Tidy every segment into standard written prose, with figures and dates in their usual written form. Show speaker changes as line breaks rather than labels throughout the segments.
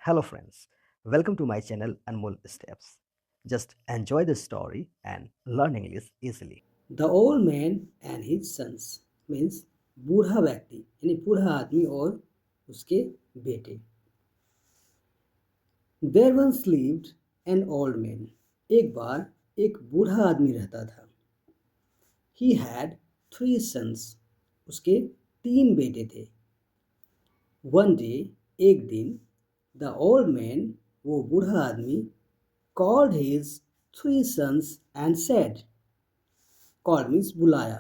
Hello, friends. Welcome to my channel Anmol Steps. Just enjoy the story and learn English easily.
The old man and his sons means बूढ़ा व्यक्ति यानी बूढ़ा आदमी और उसके बेटे। There once lived an old man, एक बार एक बूढ़ा आदमी रहता था। ही हैड थ्री सन्स, उसके तीन बेटे थे। वन डे, एक दिन, द ओल्ड मैन, वो बूढ़ा आदमी, called his three sons and said, called means बुलाया,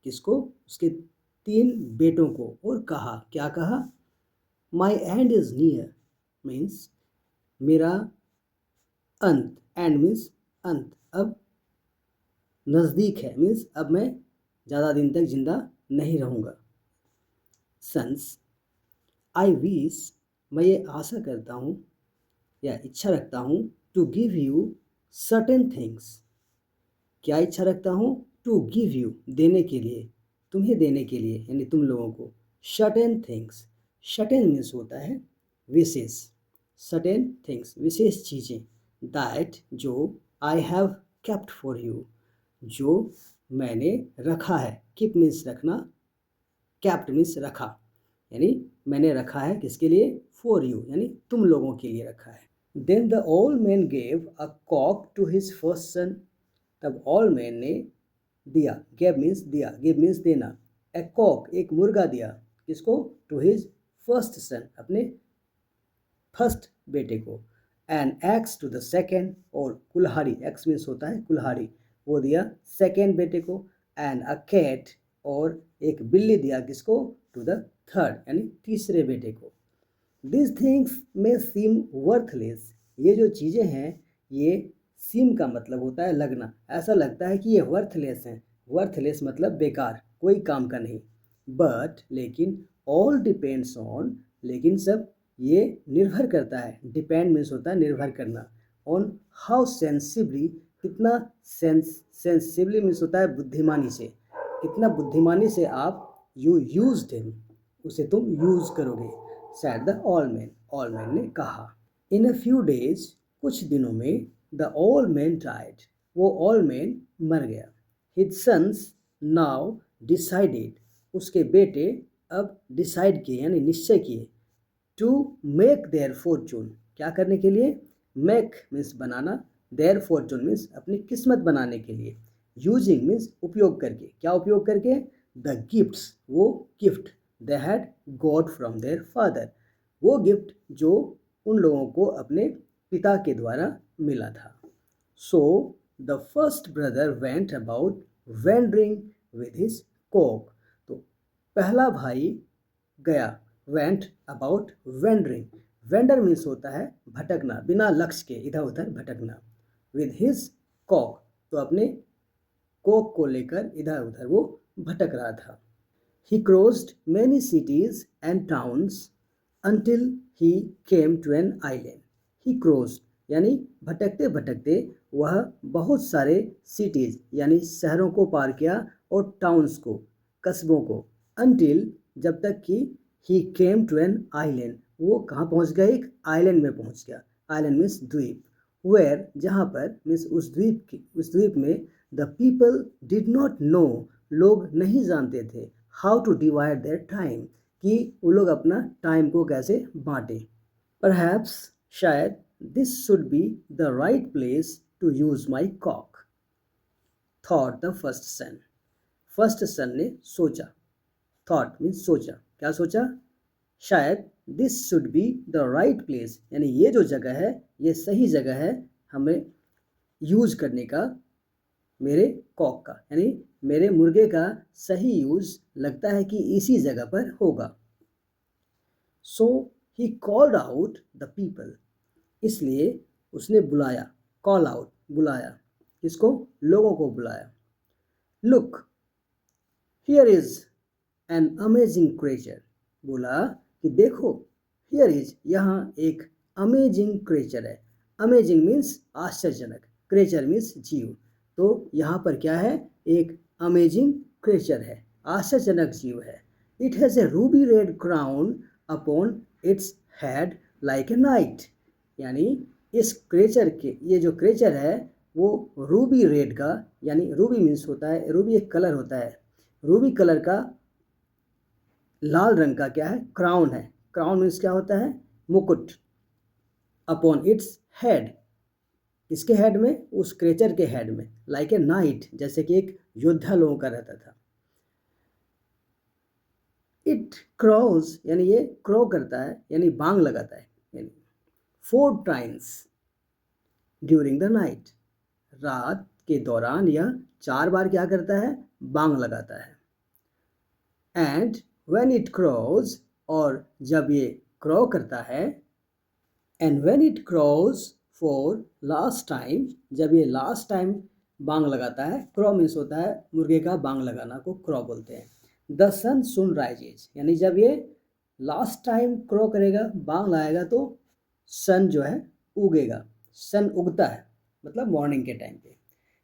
किसको? उसके तीन बेटों को, और कहा, क्या कहा? माई एंड इज नियर मीन्स मेरा अंत, एंड मीन्स अंत, अब नज़दीक है, मीन्स अब मैं ज़्यादा दिन तक जिंदा नहीं रहूँगा। सन्स, आई विश, मैं ये आशा करता हूँ या इच्छा रखता हूँ, to give you certain things, क्या इच्छा रखता हूँ? टू गिव यू, देने के लिए, तुम्हें देने के लिए, यानी तुम लोगों को। सर्टेन थिंग्स, सर्टेन मीन्स होता है विशेष, सर्टेन थिंग्स विशेष चीज़ें, दैट जो, I have kept for you, जो मैंने रखा है। कीप मीन्स रखना, कैप्ट मीन्स रखा, यानी मैंने रखा है किसके लिए? फॉर यू, यानी तुम लोगों के लिए रखा है। Then the old man gave a cock to his first son, तब ओल्ड मैन ने दिया, गेव मीन्स दिया, गिव मीन्स देना, ए कॉक एक मुर्गा दिया, किसको? टू हिज फर्स्ट सन, अपने फर्स्ट बेटे को। And axe to the second, और कुल्हाड़ी, एक्स मीन्स होता है कुल्हाड़ी, वो दिया सेकेंड बेटे को। एंड अ कैट, और एक बिल्ली दिया, किसको? टू द थर्ड, यानी तीसरे बेटे को। दिस थिंग्स में सीम वर्थलेस, ये जो चीज़ें हैं, ये सीम का मतलब होता है लगना, ऐसा लगता है कि ये वर्थलेस हैं। वर्थलेस मतलब बेकार, कोई काम का नहीं। बट लेकिन, ऑल डिपेंड्स ऑन, लेकिन सब ये निर्भर करता है, डिपेंड मीन्स होता है निर्भर करना, ऑन हाउ सेंसिबली, कितना सेंसिबली मीन्स होता है बुद्धिमानी से, कितना बुद्धिमानी से आप यू यूज्ड हिम, उसे तुम यूज करोगे। सैड द ऑल मैन ने कहा। इन अ फ्यू डेज, कुछ दिनों में, द ऑल मैन डाइड, वो ऑल मैन मर गया। हिज सन्स नाउ डिसाइडेड, उसके बेटे अब डिसाइड किए, यानी निश्चय किए, टू मेक देयर फॉर्चून, क्या करने के लिए? मेक मीन्स बनाना, देयर फॉर्चून मीन्स अपनी किस्मत बनाने के लिए। यूजिंग मीन्स उपयोग करके, क्या उपयोग करके? द गिफ्ट्स, वो gift, they had got from their father, वो गिफ्ट जो उन लोगों को अपने पिता के द्वारा मिला था। So the first brother went about wandering with his cock, तो पहला भाई गया, went about wandering, wander means होता है भटकना, बिना लक्ष्य के इधर उधर भटकना। विद हिज कॉक, तो अपने कोक को लेकर इधर उधर वो भटक रहा था। He crossed many cities and towns until he came to an island. He crossed, यानी भटकते भटकते वह बहुत सारे सिटीज यानी शहरों को पार किया, और टाउन्स को, कस्बों को, until जब तक कि he came to an island, वो कहाँ पहुँच गया? एक आइलैंड में पहुँच गया। आइलैंड मीन्स द्वीप। वेयर, जहाँ पर, मीन्स उस द्वीप में, the people did not know, लोग नहीं जानते थे, how to divide their time, कि वो लोग अपना टाइम को कैसे बांटे। परहैप्स, शायद, this should be the right place to use my cock, thought the first son, first son ने सोचा, थॉट मीन्स सोचा, क्या सोचा? शायद, this should be the right place, यानी ये जो जगह है, ये सही जगह है हमें यूज करने का, मेरे कॉक का, यानी मेरे मुर्गे का सही यूज लगता है कि इसी जगह पर होगा। So he called out the people, इसलिए उसने बुलाया, कॉल आउट बुलाया, किसको? लोगों को बुलाया। Look, here is an amazing creature, बोला कि देखो, हियर इज, यहाँ एक अमेजिंग क्रिएचर है। अमेजिंग मीन्स आश्चर्यजनक, क्रिएचर मीन्स जीव, तो यहाँ पर क्या है? एक अमेजिंग क्रिएचर है, आश्चर्यजनक जीव है। It has a Ruby red crown upon its head like a night, यानी इस क्रेचर के, ये जो क्रेचर है वो रूबी रेड का, यानी रूबी मीन्स होता है, रूबी एक कलर होता है, रूबी कलर का लाल रंग का क्या है, क्राउन है। क्राउन मीन्स क्या होता है, मुकुट। अपॉन इट्स हेड, इसके हेड में, उस क्रेचर के हेड में, लाइक ए नाइट, जैसे कि एक योद्धा लोगों का रहता था। इट क्रॉज, यानी ये क्रॉ करता है, यानी बांग लगाता है, यानी 4 टाइम्स ड्यूरिंग द नाइट, रात के दौरान यह 4 बार क्या करता है, बांग लगाता है। एंड व्हेन इट क्रॉज, और जब ये क्रॉ करता है, and when it crows for last time, जब ये लास्ट टाइम बांग लगाता है, क्रॉ मीन्स होता है मुर्गे का बांग लगाना को क्रॉ बोलते हैं। द सन सुन राइजेज, यानी जब ये लास्ट टाइम क्रॉ करेगा, बांग लगाएगा, तो सन जो है उगेगा, सन उगता है, मतलब मॉर्निंग के टाइम पे।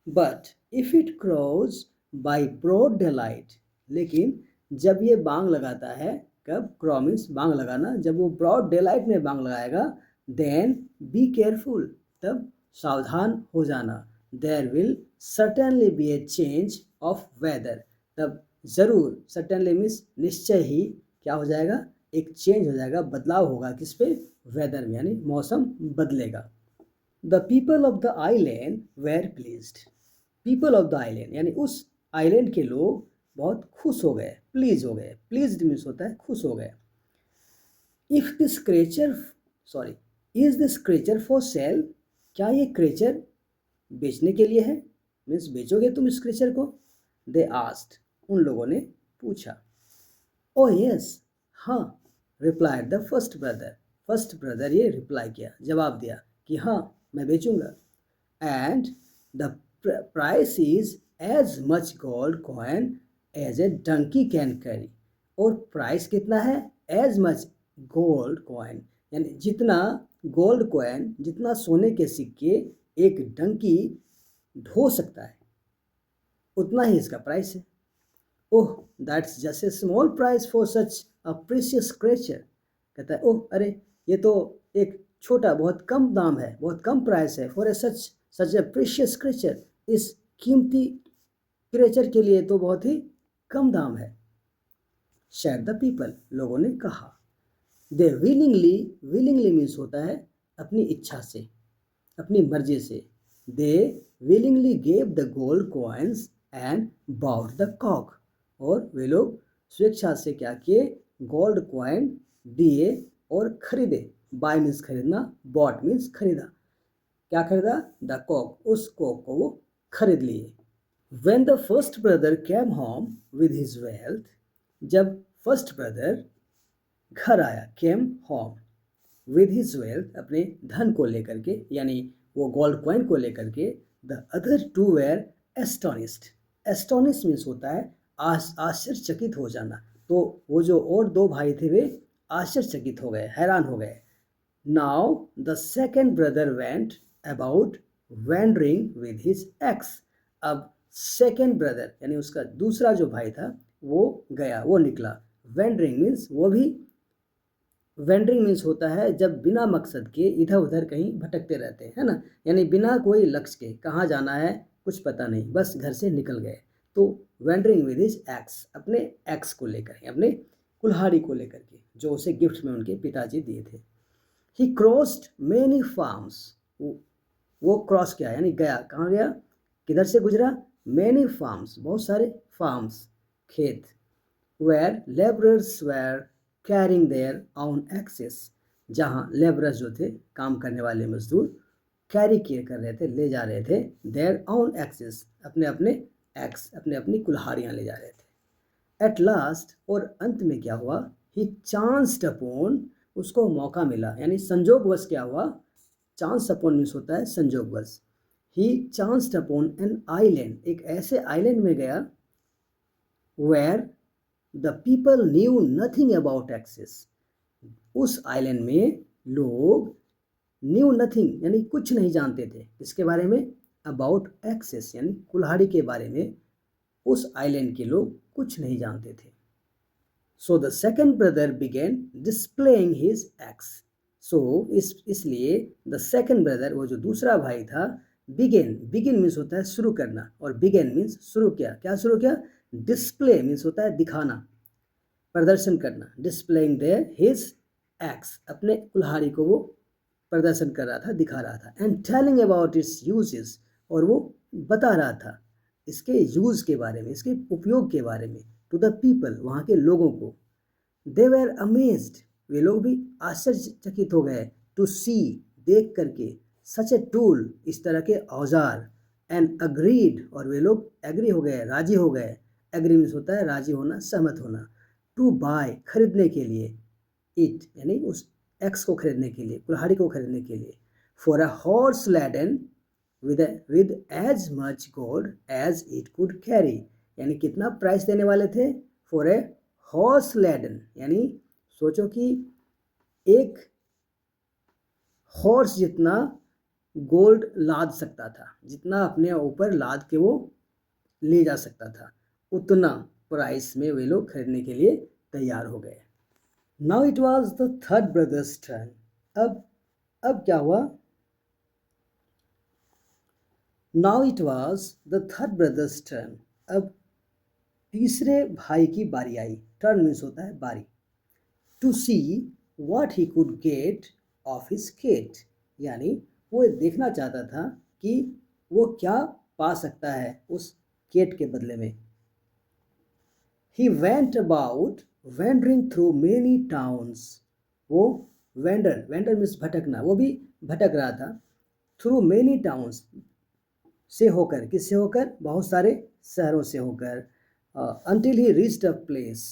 But if it crows by broad daylight, लेकिन जब ये बांग लगाता है, कब, क्रॉ मीन्स बांग लगाना, जब वो ब्रॉड डे लाइट में बांग लगाएगा, देन बी केयरफुल, तब सावधान हो जाना। There will certainly be a change of weather, तब जरूर, सर्टेनली मीन्स निश्चय ही, क्या हो जाएगा, एक चेंज हो जाएगा, बदलाव होगा, किस पे, वेदर में, यानी मौसम बदलेगा। The people of the island were pleased, people of the island, यानी उस आइलैंड के लोग बहुत खुश हो गए, प्लीज हो गए, प्लीज्ड मीन्स होता है खुश हो गए। If this creature, sorry, is this creature for sale, क्या ये क्रेचर बेचने के लिए है, मीन्स बेचोगे तुम इस क्रेचर को। दे आस्क्ड, उन लोगों ने पूछा। ओ यस, हाँ, replied the first brother, first brother ये रिप्लाई किया, जवाब दिया कि हाँ मैं बेचूंगा। And the price is as much gold coin as a donkey can carry, और प्राइस कितना है, एज मच गोल्ड कॉइन, यानी जितना गोल्ड कॉइन, जितना सोने के सिक्के एक डंकी ढो सकता है, उतना ही इसका प्राइस है। Oh that's just a small price for such a precious creature, कहता है ओह अरे ये तो एक छोटा, बहुत कम दाम है, बहुत कम प्राइस है, for a such such A precious creature, इस कीमती क्रेचर के लिए तो बहुत ही कम दाम है। शेयर द पीपल, लोगों ने कहा। दे विलिंगली, विलिंगली मीन्स होता है अपनी इच्छा से, अपनी मर्जी से। They willingly gave the gold coins and bowed the cock, और वे लोग स्वेच्छा से क्या किए, गोल्ड कॉइन दिए और खरीदे। बाय मीन्स खरीदना, बॉट मीन्स खरीदा, क्या खरीदा, द कॉक, उस कॉक को वो खरीद लिए। When the first brother came home with his wealth, जब फर्स्ट ब्रदर घर आया, came home with his wealth, अपने धन को लेकर के, यानी वो गोल्ड कॉइन को लेकर के, the other two were astonished, astonished means होता है आश्चर्यचकित हो जाना, तो वो जो और 2 भाई थे वे आश्चर्यचकित हो गए, हैरान हो गए। Now the second brother went about wandering with his axe, अब सेकेंड ब्रदर यानी उसका दूसरा जो भाई था वो गया, वो निकला। वेंडरिंग मीन्स, वो भी, वेंडरिंग मीन्स होता है जब बिना मकसद के इधर उधर कहीं भटकते रहते हैं, है ना, यानी बिना कोई लक्ष्य के, कहाँ जाना है कुछ पता नहीं, बस घर से निकल गए। तो वेंडरिंग विद हिज एक्स, अपने एक्स को लेकर, अपने कुल्हाड़ी को लेकर के, जो उसे गिफ्ट में उनके पिताजी दिए थे। ही क्रॉस्ड मेनी फार्म्स, वो क्रॉस किया यानी गया, कहाँ गया, किधर से गुजरा, मेनी फार्म्स, बहुत सारे फार्म्स, खेत। Where labourers were carrying their own axes, जहाँ लेबरर्स जो थे, काम करने वाले मजदूर, कैरी किए कर रहे थे, ले जा रहे थे, देयर ऑन एक्सेस, अपने अपने एक्स, अपने अपनी कुल्हाड़ियाँ ले जा रहे थे। एट लास्ट, और अंत में क्या हुआ, ही चांस्ड अपॉन, उसको मौका मिला, यानी संजोगवश क्या हुआ, चांस अपॉन मीन्स होता है संजोगवश। He chanced upon an island, एक ऐसे आइलैंड में गया, where the people knew nothing about axes, उस आइलैंड में लोग न्यू नथिंग यानी कुछ नहीं जानते थे, इसके बारे में, अबाउट एक्सेस यानी कुल्हाड़ी के बारे में, उस आइलैंड के लोग कुछ नहीं जानते थे। So the second brother began displaying his axe, so इसलिए द सेकंड ब्रदर, वो जो दूसरा भाई था, बिगिन मीन्स होता है शुरू करना, और बिगेन मीन्स शुरू किया। क्या शुरू किया? डिस्प्ले मीन्स होता है दिखाना, प्रदर्शन करना। डिस्प्लेइंग देयर हिज एक्स, अपने कुल्हाड़ी को वो प्रदर्शन कर रहा था, दिखा रहा था। And telling about it's uses, और वो बता रहा था इसके यूज के बारे में, इसके उपयोग के बारे में, टू द पीपल, वहाँ के लोगों को। दे वर अमेज्ड, वे लोग भी आश्चर्यचकित हो गए, टू सी, देख करके, सच ए टूल, इस तरह के औजार। एंड अग्रीड, और वे लोग एग्री हो गए, राजी हो गए। एग्री मीन्स होता है राजी होना, सहमत होना। टू बाय, खरीदने के लिए। इट यानी उस एक्स को खरीदने के लिए, कुल्हाड़ी को खरीदने के लिए। For a horse laden with as much gold as it could carry, यानी कितना प्राइस देने वाले थे? फॉर ए हॉर्स लैडन, यानी सोचो कि एक हॉर्स जितना गोल्ड लाद सकता था, जितना अपने ऊपर लाद के वो ले जा सकता था, उतना प्राइस में वे लोग खरीदने के लिए तैयार हो गए। Now it was the third brothers turn. अब क्या हुआ? Now it was the third brothers turn, अब तीसरे भाई की बारी आई। टर्न मीन्स होता है बारी। To see what he could get of his kit, यानी वो देखना चाहता था कि वो क्या पा सकता है उस केट के बदले में। He went about wandering through many towns, वो वेंडर मीन्स भटकना, वो भी भटक रहा था। थ्रू मेनी टाउन्स, से होकर, किससे होकर? बहुत सारे शहरों से होकर। until he reached a place,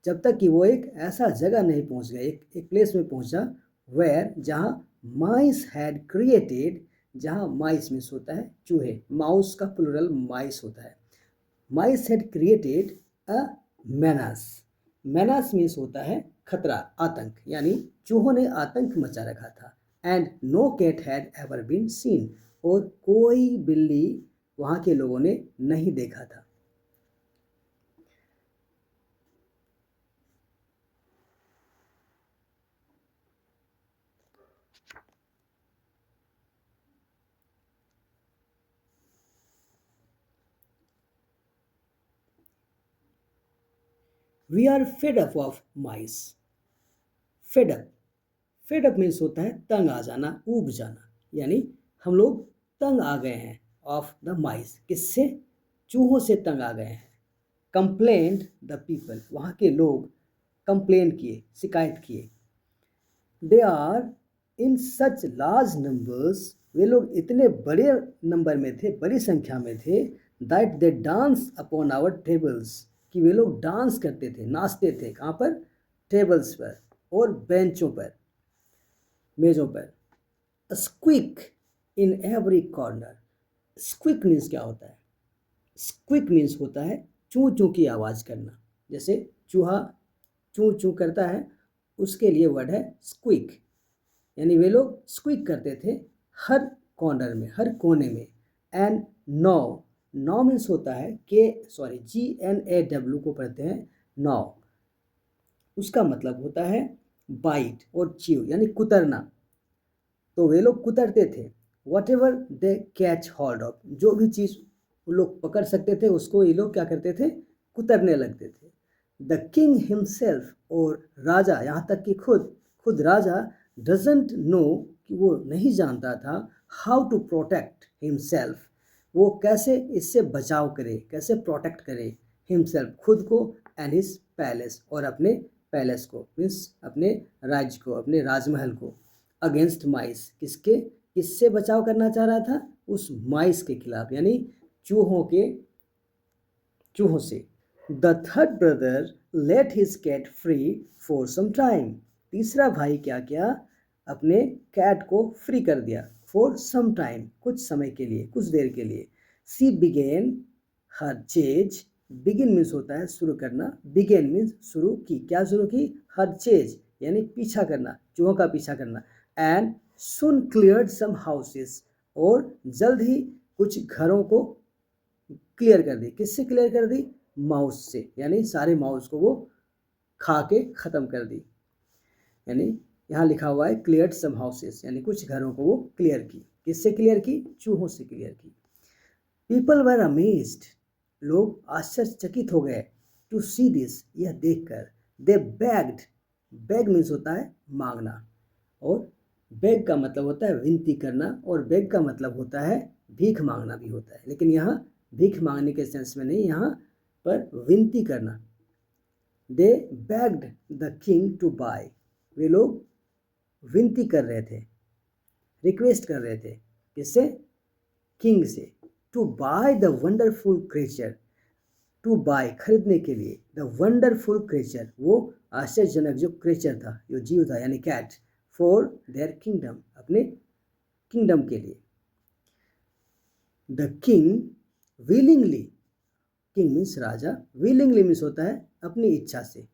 जब तक कि वो एक ऐसा जगह नहीं पहुंच गया, एक प्लेस में पहुंचा, वेयर, जहाँ माइस हैड क्रिएटेड, जहाँ माइस मीन्स होता है चूहे, माउस का प्लूरल माइस होता है। माइस हैड क्रिएटेड अ मेनास, मेनास मीन्स होता है खतरा, आतंक, यानी चूहों ने आतंक मचा रखा था। And no cat had ever been seen, और कोई बिल्ली वहाँ के लोगों ने नहीं देखा था। We are fed up of mice. Fed up, fed up means होता है तंग आ जाना, ऊब जाना, यानी हम लोग तंग आ गए हैं। ऑफ द माइस, किससे? चूहों से तंग आ गए हैं। कंप्लेंट द पीपल, वहाँ के लोग कंप्लेन किए, शिकायत किए। They are in such large numbers, वे लोग इतने बड़े नंबर में थे, बड़ी संख्या में थे। That they dance upon our tables, कि वे लोग डांस करते थे, नाचते थे। कहाँ पर? टेबल्स पर और बेंचों पर, मेज़ों पर। Squeak in every corner, squeak means क्या होता है? स्क्विक मीन्स होता है चूँ चूँ की आवाज़ करना, जैसे चूहा चूँ चूँ करता है, उसके लिए वर्ड है स्क्विक, यानी वे लोग स्क्विक करते थे हर कॉर्नर में, हर कोने में। एंड नौ, नौ मीन्स होता है GNAW को पढ़ते हैं नौ, उसका मतलब होता है बाइट और च्यू, यानी कुतरना। तो वे लोग कुतरते थे। What ever they catch hold of, जो भी चीज़ वो लोग पकड़ सकते थे उसको ये लोग क्या करते थे? कुतरने लगते थे। द किंग हिमसेल्फ, और राजा, यहाँ तक कि खुद राजा डजेंट नो, कि वो नहीं जानता था हाउ टू प्रोटेक्ट हिमसेल्फ, वो कैसे इससे बचाव करे, कैसे प्रोटेक्ट करे हिमसेल्फ, खुद को, एंड हिज पैलेस, और अपने पैलेस को, मीन्स अपने राज्य को, अपने राजमहल को। अगेंस्ट माइस, किससे बचाव करना चाह रहा था? उस माइस के खिलाफ, यानी चूहों से। The third brother let his cat free for some time, तीसरा भाई क्या किया? अपने कैट को फ्री कर दिया। फॉर सम टाइम, कुछ समय के लिए, कुछ देर के लिए। सी बिगेन हर चेज, बिगिन मीन्स होता है शुरू करना, बिगेन मीन्स शुरू की, क्या शुरू की? हर चेज, यानी पीछा करना, चूहों का पीछा करना। And soon cleared some houses, और जल्द ही कुछ घरों को क्लियर कर दी। किससे क्लियर कर दी? माउस से, यानी सारे माउस को वो खा के ख़त्म कर दी। यानी यहाँ लिखा हुआ है क्लियर्ड सम हाउसेस, यानी कुछ घरों को वो क्लियर की। किससे क्लियर की? चूहों से क्लियर की। पीपल वर अमेज्ड, लोग आश्चर्यचकित हो गए। टू सी दिस, यह देखकर। दे बेग्ड, बेग मीन्स होता है मांगना, और बेग का मतलब होता है विनती करना, और बेग का मतलब होता है भीख मांगना भी होता है, लेकिन यहाँ भीख मांगने के सेंस में नहीं, यहाँ पर विनती करना। They begged the king to buy, वे लोग विनती कर रहे थे, रिक्वेस्ट कर रहे थे। किससे? किंग से। To buy the wonderful creature, to buy खरीदने के लिए, द वंडरफुल क्रिएचर वो आश्चर्यजनक जो क्रिएचर था, जो जीव था, यानी कैट, फॉर देयर किंगडम, अपने किंगडम के लिए। The king willingly, king means Raja, willingly means होता है अपनी इच्छा से,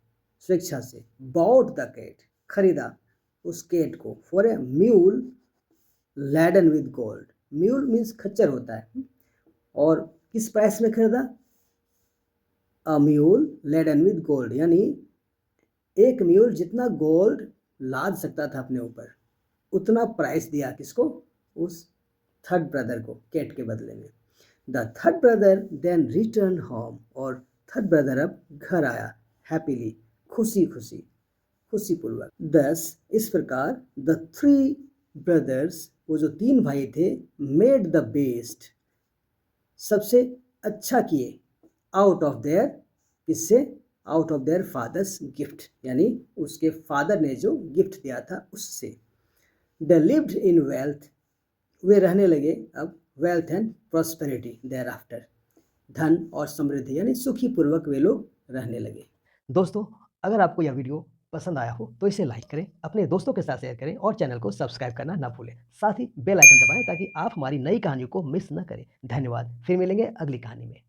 स्वेच्छा से। बॉट द कैट, खरीदा उस कैट को। For a mule laden with gold, mule means खच्चर होता है, और किस प्राइस में खरीदा? अ म्यूल लेडन विद गोल्ड, यानी एक म्यूल जितना गोल्ड लाद सकता था अपने ऊपर, उतना प्राइस दिया। किसको? उस थर्ड ब्रदर को, कैट के बदले में। The third brother then return home, और थर्ड ब्रदर अब घर आया, हैप्पीली, खुशी खुशी, खुशीपूर्वक। दस, इस प्रकार, द थ्री ब्रदर्स, वो जो तीन भाई थे, मेड द बेस्ट, सबसे अच्छा किए, आउट ऑफ देयर, किससे? Out of their father's gift, यानी उसके फादर ने जो गिफ्ट दिया था उससे। दे लिव्ड इन वेल्थ, वे रहने लगे अब wealth and prosperity thereafter, धन और समृद्धि, यानी सुखी पूर्वक वे लोग रहने लगे।
दोस्तों, अगर आपको यह वीडियो पसंद आया हो तो इसे लाइक करें, अपने दोस्तों के साथ शेयर करें और चैनल को सब्सक्राइब करना ना भूलें। साथ ही बेल आइकन दबाएं ताकि आप हमारी नई कहानियों को मिस न करें। धन्यवाद। फिर मिलेंगे अगली कहानी में।